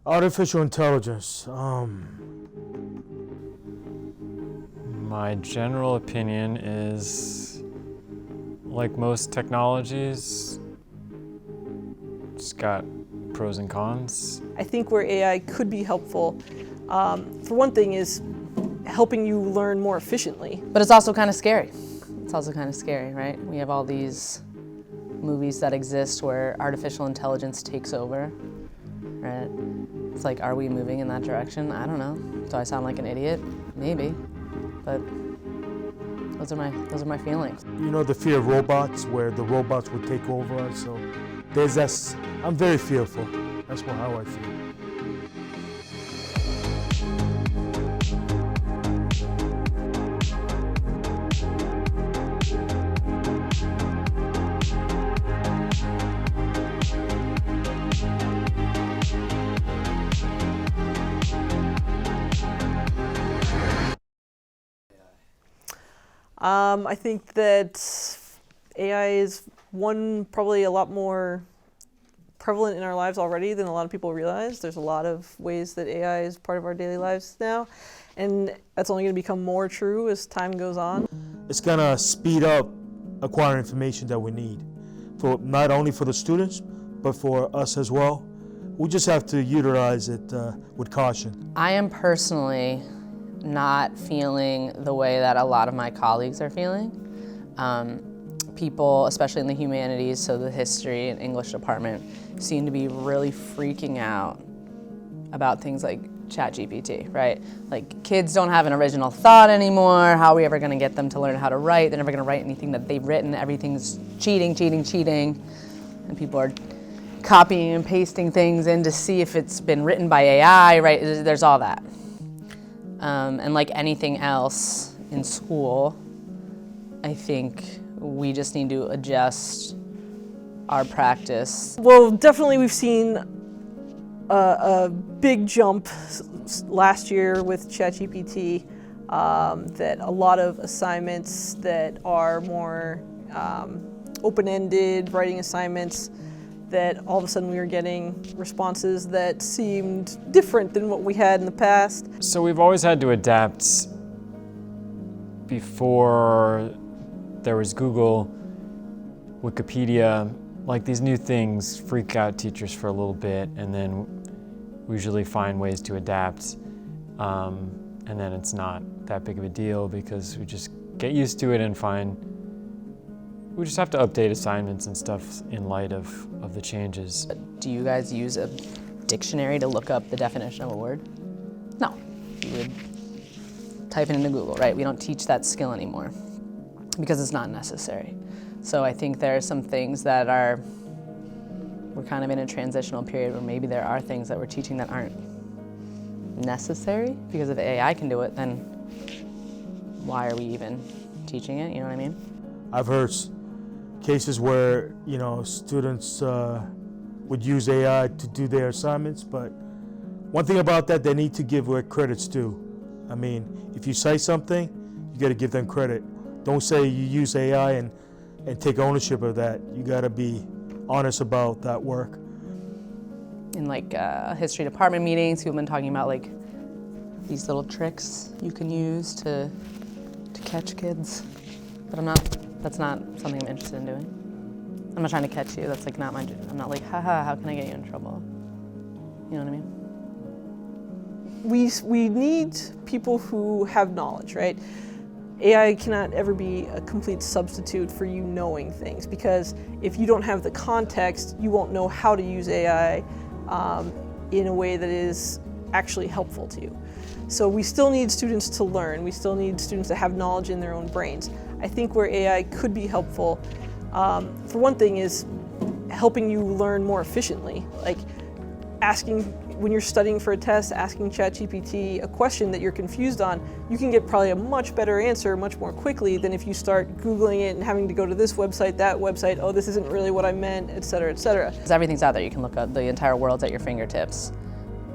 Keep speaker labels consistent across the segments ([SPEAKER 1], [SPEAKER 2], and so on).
[SPEAKER 1] Artificial intelligence.
[SPEAKER 2] My general opinion is, like most technologies, it's got pros and cons.
[SPEAKER 3] I think where AI could be helpful, for one thing, is helping you learn more efficiently.
[SPEAKER 4] But it's also kind of scary. It's also kind of scary, right? We have all these movies that exist where artificial intelligence takes over, right? It's like, are we moving in that direction? I don't know. Do I sound like an idiot? Maybe, but those are my feelings.
[SPEAKER 1] You know, the fear of robots, where the robots would take over us. So I'm very fearful. That's how I feel.
[SPEAKER 3] I think that AI is probably a lot more prevalent in our lives already than a lot of people realize. There's a lot of ways that AI is part of our daily lives now, and that's only going to become more true as time goes on.
[SPEAKER 1] It's going to speed up acquiring information that we need, for not only for the students, but for us as well. We just have to utilize it with caution.
[SPEAKER 4] I am personally not feeling the way that a lot of my colleagues are feeling. People, especially in the humanities, so the history and English department, seem to be really freaking out about things like ChatGPT, right? Like, kids don't have an original thought anymore. How are we ever gonna get them to learn how to write? They're never gonna write anything that they've written. Everything's cheating. And people are copying and pasting things in to see if it's been written by AI, right? There's all that. And like anything else in school, I think we just need to adjust our practice.
[SPEAKER 3] Well, definitely we've seen a big jump last year with ChatGPT, that a lot of assignments that are more open-ended, writing assignments, that all of a sudden we were getting responses that seemed different than what we had in the past.
[SPEAKER 2] So we've always had to adapt. Before there was Google, Wikipedia, like these new things freak out teachers for a little bit, and then we usually find ways to adapt. And then it's not that big of a deal because we just get used to it and we just have to update assignments and stuff in light of the changes.
[SPEAKER 4] Do you guys use a dictionary to look up the definition of a word? No. You would type it into Google, right? We don't teach that skill anymore because it's not necessary. So I think there are some things that we're kind of in a transitional period where maybe there are things that we're teaching that aren't necessary, because if AI can do it, then why are we even teaching it? You know what I mean?
[SPEAKER 1] I've heard cases where, students would use AI to do their assignments, but one thing about that, they need to give where credit's due. I mean, if you say something, you got to give them credit. Don't say you use AI and take ownership of that. You got to be honest about that work.
[SPEAKER 4] In history department meetings, people have been talking about these little tricks you can use to catch kids, but that's not something I'm interested in doing. I'm not trying to catch you. That's not my, I'm not like, haha, how can I get you in trouble? You know what I mean?
[SPEAKER 3] We need people who have knowledge, right? AI cannot ever be a complete substitute for you knowing things, because if you don't have the context, you won't know how to use AI in a way that is actually helpful to you. So we still need students to learn. We still need students to have knowledge in their own brains. I think where AI could be helpful, for one thing, is helping you learn more efficiently. Like when you're studying for a test, asking ChatGPT a question that you're confused on, you can get probably a much better answer much more quickly than if you start Googling it and having to go to this website, that website, oh, this isn't really what I meant, et cetera, et cetera.
[SPEAKER 4] Because everything's out there. You can look up, the entire world's at your fingertips.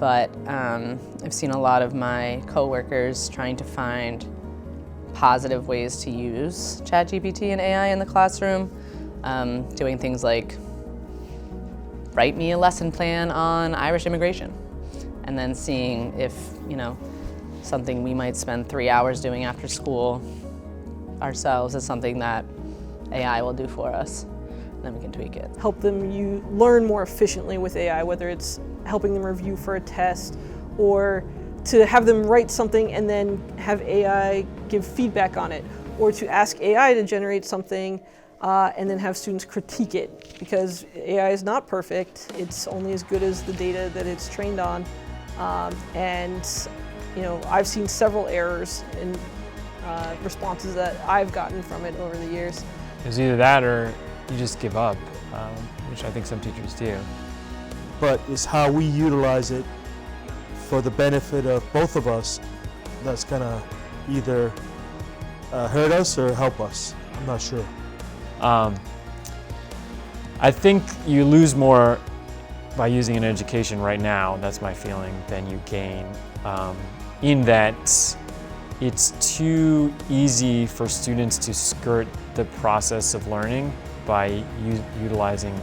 [SPEAKER 4] But I've seen a lot of my coworkers trying to find positive ways to use ChatGPT and AI in the classroom, doing things like write me a lesson plan on Irish immigration. and then seeing if, something we might spend 3 hours doing after school ourselves is something that AI will do for us. Then we can tweak it.
[SPEAKER 3] Help them learn more efficiently with AI, whether it's helping them review for a test or to have them write something and then have AI give feedback on it, or to ask AI to generate something and then have students critique it, because AI is not perfect. It's only as good as the data that it's trained on. I've seen several errors in responses that I've gotten from it over the years.
[SPEAKER 2] It was either that or you just give up, which I think some teachers do.
[SPEAKER 1] But it's how we utilize it for the benefit of both of us that's gonna either hurt us or help us. I'm not sure.
[SPEAKER 2] I think you lose more by using it in education right now, that's my feeling, than you gain. In that it's too easy for students to skirt the process of learning by utilizing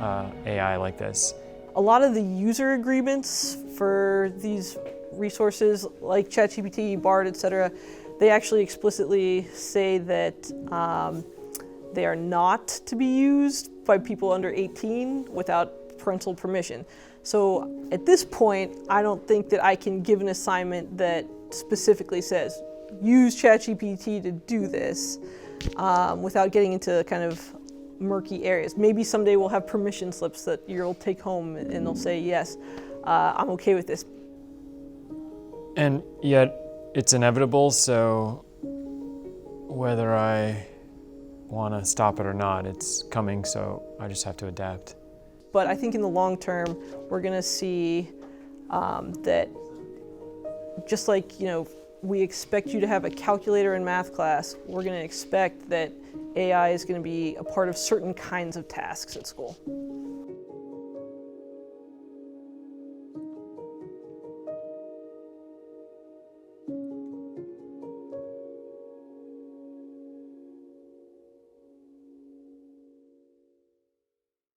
[SPEAKER 2] AI like this.
[SPEAKER 3] A lot of the user agreements for these resources like ChatGPT, BARD, etc., they actually explicitly say that they are not to be used by people under 18 without parental permission. So at this point, I don't think that I can give an assignment that specifically says, use ChatGPT to do this, without getting into kind of murky areas. Maybe someday we'll have permission slips that you'll take home and they'll say, yes, I'm okay with this.
[SPEAKER 2] And yet it's inevitable, so whether I want to stop it or not, it's coming, so I just have to adapt.
[SPEAKER 3] But I think in the long term, we're going to see that just like, we expect you to have a calculator in math class, we're going to expect that AI is going to be a part of certain kinds of tasks at school.